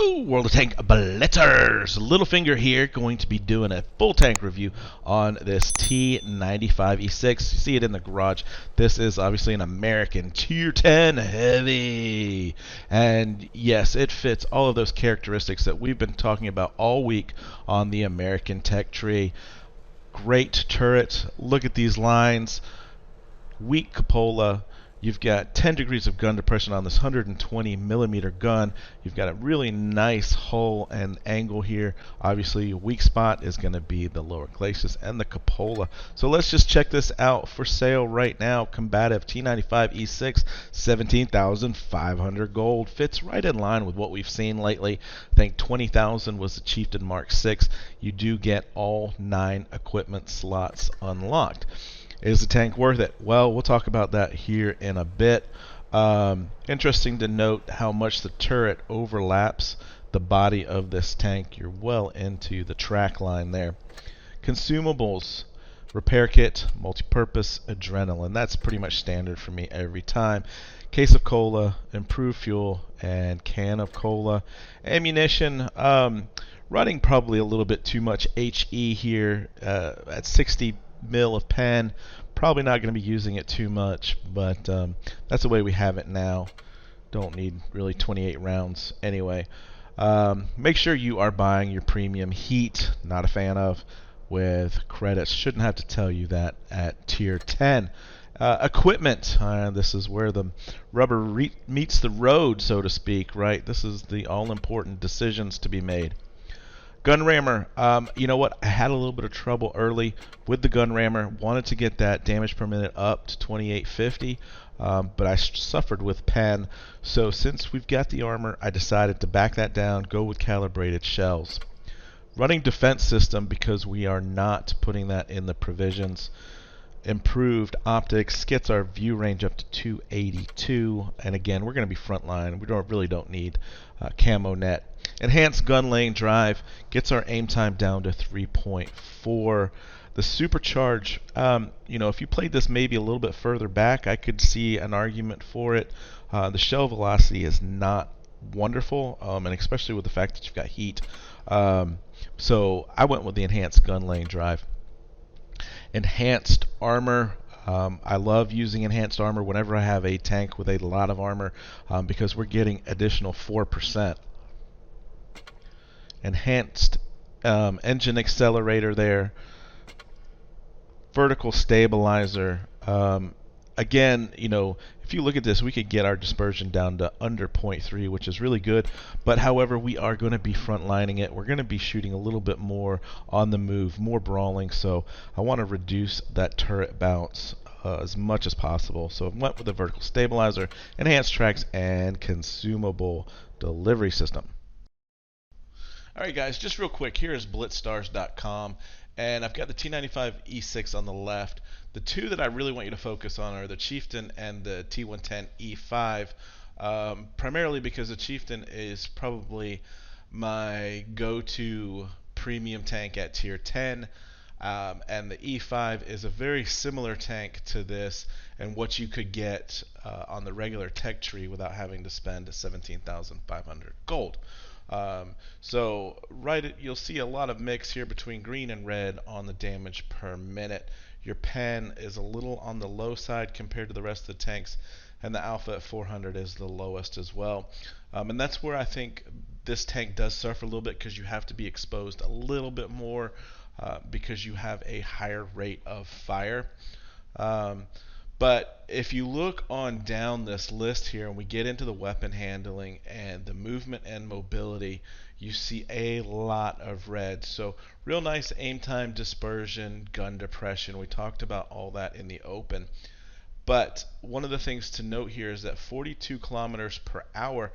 Hello, World of Tank Blitzers! Littlefinger here, going to be doing a full tank review on this T95E6. You see it in the garage. This is obviously an American Tier 10 heavy. And yes, it fits all of those characteristics that we've been talking about all week on the American tech tree. Great turret. Look at these lines. Weak cupola. You've got 10 degrees of gun depression on this 120 millimeter gun. You've got a really nice hull and angle here. Obviously, your weak spot is going to be the lower glacis and the cupola. So let's just check this out for sale right now. Combative T95E6, 17,500 gold. Fits right in line with what we've seen lately. I think 20,000 was the Chieftain Mark 6. You do get all 9 equipment slots unlocked. Is the tank worth it? Well, we'll talk about that here in a bit. Interesting to note how much the turret overlaps the body of this tank. You're well into the track line there. Consumables, repair kit, multi-purpose, adrenaline. That's pretty much standard for me every time. Case of cola, improved fuel, and can of cola. Ammunition, running probably a little bit too much HE here at 60 mil of pen. Probably not going to be using it too much, but that's the way we have it now. Don't need really 28 rounds anyway. Make sure you are buying your premium heat. Not a fan of with credits. Shouldn't have to tell you that at tier 10. Equipment. This is where the rubber meets the road, so to speak, right? This is the all-important decisions to be made. Gun rammer, you know what? I had a little bit of trouble early with the gun rammer. Wanted to get that damage per minute up to 2850, but I suffered with pen. So since we've got the armor, I decided to back that down, go with calibrated shells. Running defense system because we are not putting that in the provisions. Improved optics gets our view range up to 282, and again, we're going to be frontline. We really don't need camo net. Enhanced gun lane drive gets our aim time down to 3.4. The supercharge, you know, if you played this maybe a little bit further back, I could see an argument for it. The shell velocity is not wonderful, and especially with the fact that you've got heat. So I went with the enhanced gun lane drive. Enhanced armor. I love using enhanced armor whenever I have a tank with a lot of armor because we're getting additional 4%. Enhanced engine accelerator there. Vertical stabilizer. Again, you know, if you look at this, we could get our dispersion down to under 0.3, which is really good. But however, we are going to be frontlining it. We're going to be shooting a little bit more on the move, more brawling. So I want to reduce that turret bounce as much as possible. So I went with the vertical stabilizer, enhanced tracks, and consumable delivery system. Alright guys, just real quick, here is blitzstars.com, and I've got the T95E6 on the left. The two that I really want you to focus on are the Chieftain and the T110E5, primarily because the Chieftain is probably my go-to premium tank at tier 10, and the E5 is a very similar tank to this and what you could get on the regular tech tree without having to spend 17,500 gold. So you'll see a lot of mix here between green and red on the damage per minute. Your pen is a little on the low side compared to the rest of the tanks, and the alpha at 400 is the lowest as well. And that's where I think this tank does suffer a little bit because you have to be exposed a little bit more because you have a higher rate of fire. But if you look on down this list here and we get into the weapon handling and the movement and mobility, you see a lot of red. So real nice aim time, dispersion, gun depression. We talked about all that in the open. But one of the things to note here is that 42 kilometers per hour,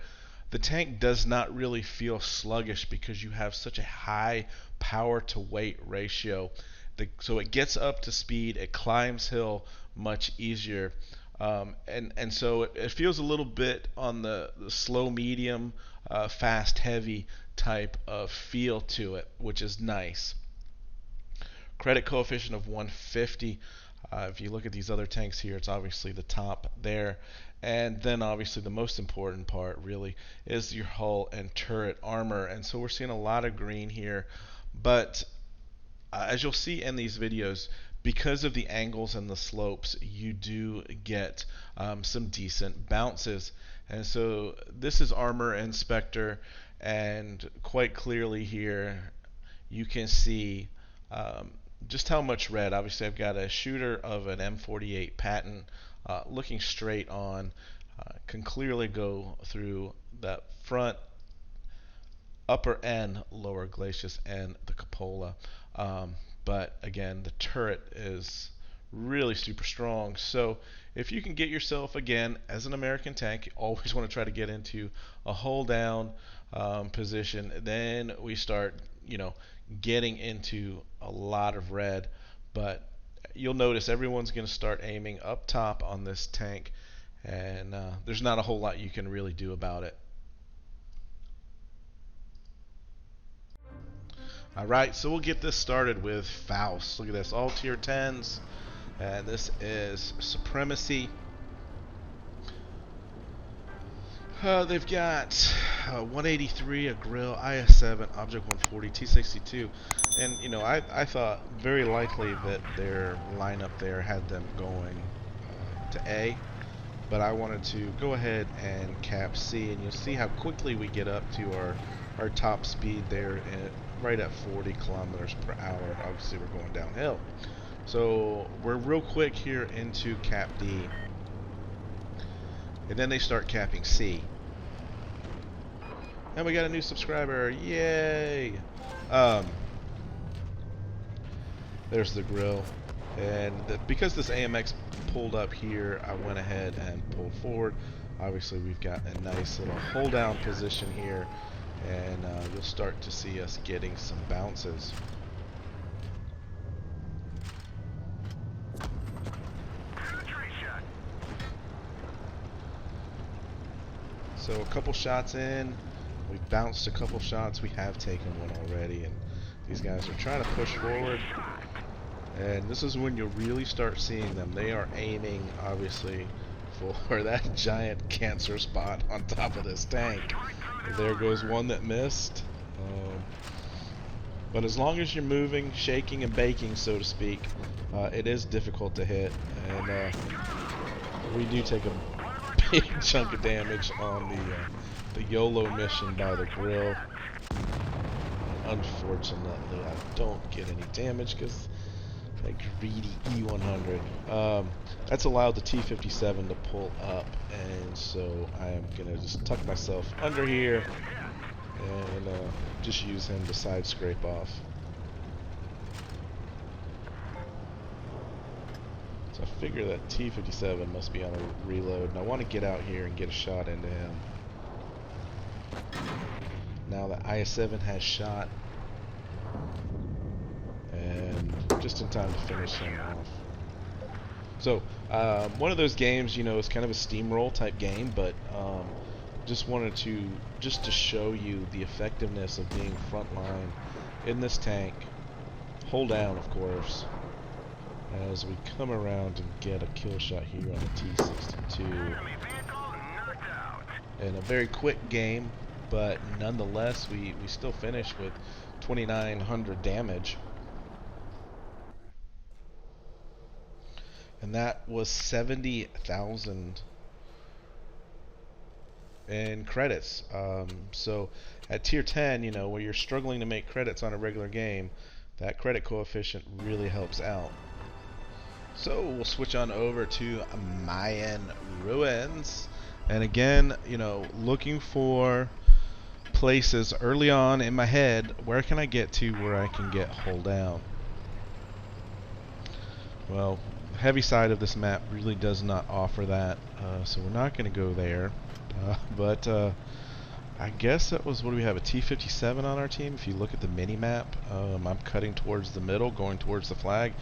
the tank does not really feel sluggish because you have such a high power to weight ratio. So it gets up to speed, it climbs hill much easier, and so it feels a little bit on the slow medium, fast heavy type of feel to it, which is nice. Credit coefficient of 150. If you look at these other tanks here, it's obviously the top there. And then obviously the most important part really is your hull and turret armor. And so we're seeing a lot of green here. But as you'll see in these videos, because of the angles and the slopes, you do get some decent bounces. And so this is Armor Inspector, and quite clearly here you can see just how much red. Obviously I've got a shooter of an M48 Patton looking straight on, can clearly go through the front, upper and lower glacis and the cupola. But again, the turret is really super strong. So if you can get yourself, again, as an American tank, you always want to try to get into a hull down position. Then we start, getting into a lot of red. But you'll notice everyone's going to start aiming up top on this tank, and there's not a whole lot you can really do about it. Alright, so we'll get this started with Faust. Look at this, all tier 10s. And this is Supremacy. They've got 183, a grill, IS-7, Object 140, T62. And, I thought very likely that their lineup there had them going to A. But I wanted to go ahead and cap C. And you'll see how quickly we get up to our top speed there right at 40 kilometers per hour. Obviously we're going downhill, so we're real quick here into cap D, and then they start capping C, and we got a new subscriber, yay. There's the grill, and because this AMX pulled up here, I went ahead and pulled forward. Obviously we've got a nice little hold down position here, and you'll start to see us getting some bounces. So a couple shots in, we've bounced a couple shots, we have taken one already, and these guys are trying to push forward. And this is when you'll really start seeing them. They are aiming, obviously, for that giant cancer spot on top of this tank. There goes one that missed. But as long as you're moving, shaking, and baking, so to speak, it is difficult to hit. And we do take a big chunk of damage on the YOLO mission by the grill. Unfortunately, I don't get any damage because that greedy E100. That's allowed the T57 to pull up, and so I am gonna just tuck myself under here and just use him to side scrape off. So I figure that T57 must be on a reload, and I want to get out here and get a shot into him. Now the IS-7 has shot, and just in time to finish him off. So one of those games, is kind of a steamroll type game, but just wanted to show you the effectiveness of being frontline in this tank. Hold down, of course, as we come around and get a kill shot here on the T62. In a very quick game, but nonetheless, we still finish with 2,900 damage. And that was 70,000 in credits. So at tier 10, where you're struggling to make credits on a regular game, that credit coefficient really helps out. So we'll switch on over to Mayan Ruins. And again, looking for places early on in my head, where can I get to where I can get hull down? Well, the heavy side of this map really does not offer that, so we're not going to go there. But I guess that was, what do we have, a T57 on our team? If you look at the mini map, I'm cutting towards the middle, going towards the flag.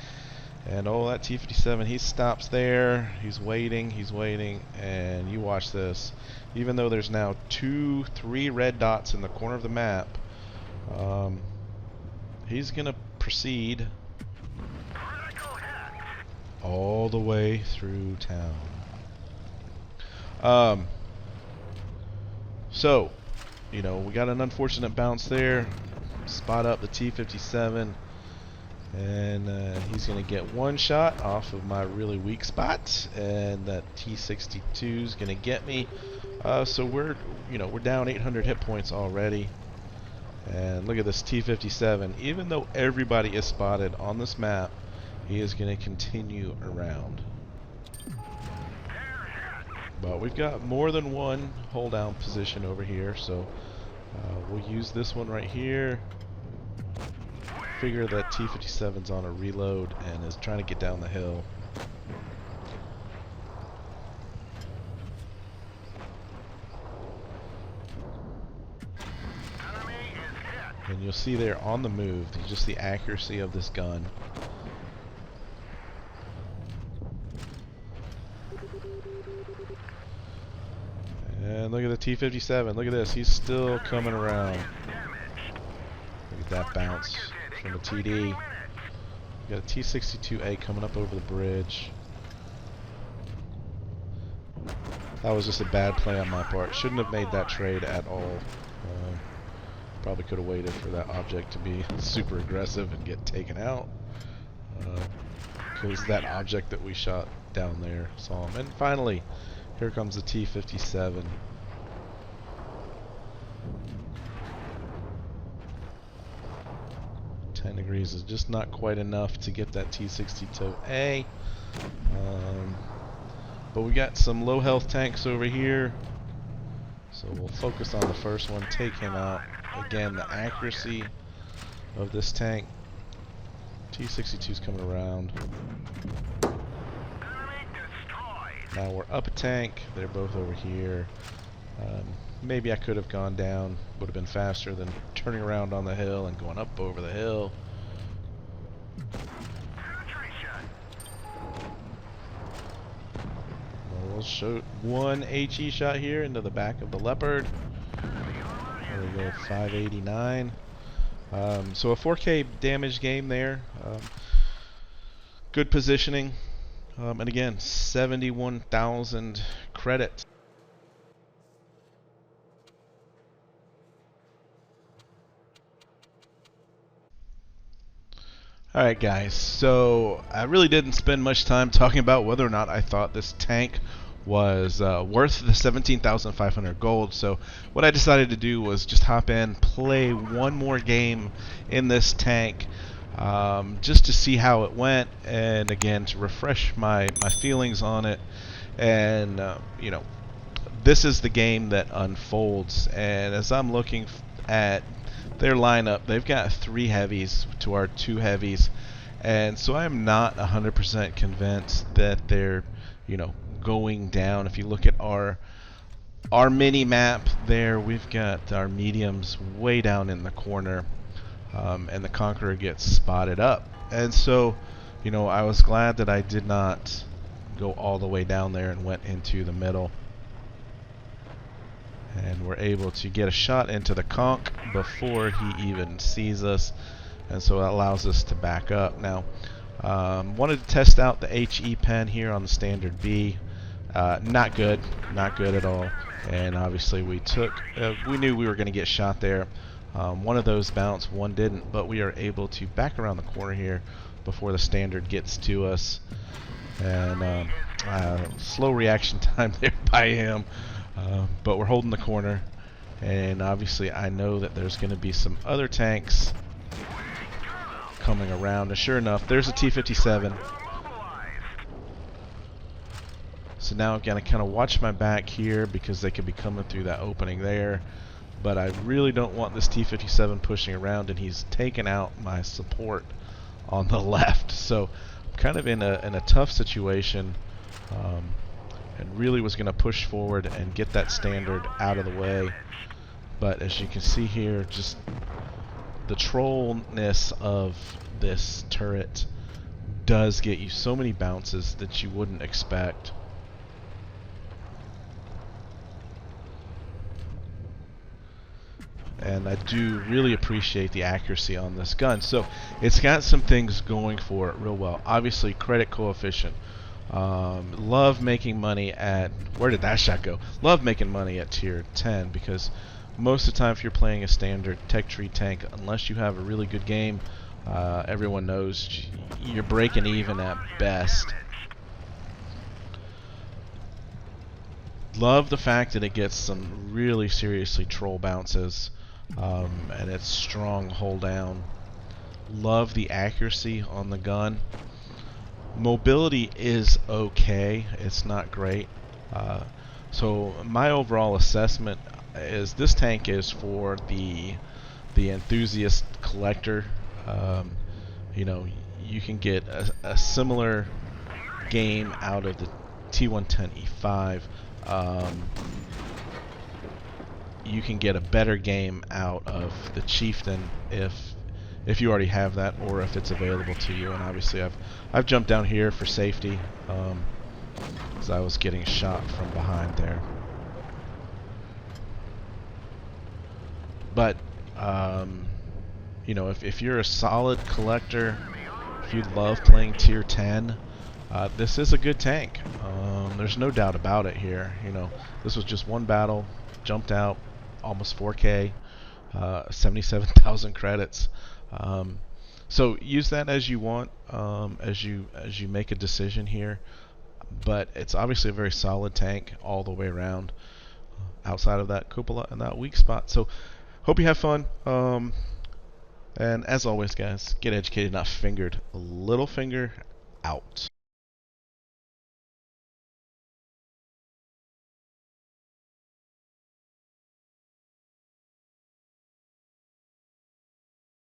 And that T57, he stops there, he's waiting, and you watch this. Even though there's now 3 red dots in the corner of the map, he's gonna proceed all the way through town. So, you know, we got an unfortunate bounce there. Spot up the T57. And he's going to get one shot off of my really weak spot, and that T62 is going to get me. So we're down 800 hit points already. And look at this T57. Even though everybody is spotted on this map, he is going to continue around. But we've got more than one hold down position over here, so we'll use this one right here. Figure that T57's on a reload and is trying to get down the hill. And you'll see there on the move, just the accuracy of this gun. And look at the T57, look at this, he's still coming around. Look at that bounce from the TD. We got a T62A coming up over the bridge. That was just a bad play on my part. Shouldn't have made that trade at all. Probably could have waited for that object to be super aggressive and get taken out. Because that object that we shot down there saw him. And finally, here comes the T57. Degrees is just not quite enough to get that T62A. But we got some low health tanks over here, so we'll focus on the first one, take him out. Again, the accuracy of this tank. T62's coming around. Now we're up a tank, they're both over here. Maybe I could have gone down, would have been faster than turning around on the hill and going up over the hill. We'll shoot one HE shot here into the back of the Leopard. There we go, 589. So a 4K damage game there. Good positioning. And again, 71,000 credits. Alright guys, so I really didn't spend much time talking about whether or not I thought this tank was worth the 17,500 gold. So what I decided to do was just hop in, play one more game in this tank, just to see how it went, and again to refresh my feelings on it. And you know, this is the game that unfolds, and as I'm looking at their lineup, they've got 3 heavies to our 2 heavies, and so I'm not 100% convinced that they're, you know, going down. If you look at our mini map there, we've got our mediums way down in the corner, and the Conqueror gets spotted up. And so, you know, I was glad that I did not go all the way down there and went into the middle. And we're able to get a shot into the conch before he even sees us, and so that allows us to back up. Now, wanted to test out the HE pen here on the standard B. Not good at all. And obviously we knew we were going to get shot there. One of those bounced, one didn't, but we are able to back around the corner here before the standard gets to us. And slow reaction time there by him. But we're holding the corner, and obviously I know that there's going to be some other tanks coming around, and sure enough, there's a T57. So now I've got to kind of watch my back here because they could be coming through that opening there, but I really don't want this T57 pushing around, and he's taken out my support on the left. So I'm kind of in a tough situation. And really was going to push forward and get that standard out of the way. But as you can see here, just the trollness of this turret does get you so many bounces that you wouldn't expect. and I do really appreciate the accuracy on this gun. So it's got some things going for it real well. Obviously, credit coefficient. Love making money at, where did that shot go? Love making money at tier 10, because most of the time if you're playing a standard tech tree tank, unless you have a really good game, everyone knows you're breaking even at best. Love the fact that it gets some really seriously troll bounces, and it's strong hold down. Love the accuracy on the gun. Mobility is okay, it's not great. So my overall assessment is this tank is for the enthusiast collector. You know, you can get a similar game out of the T110E5. You can get a better game out of the Chieftain if you already have that, or if it's available to you. And obviously I've jumped down here for safety, because I was getting shot from behind there. But you know, if you're a solid collector, if you love playing tier 10, this is a good tank. There's no doubt about it here. You know, this was just one battle, jumped out, almost 4K, 77,000 credits. So use that as you want, as you make a decision here. But it's obviously a very solid tank all the way around, outside of that cupola and that weak spot. So hope you have fun. And as always, guys, get educated, not fingered. Littlefinger out.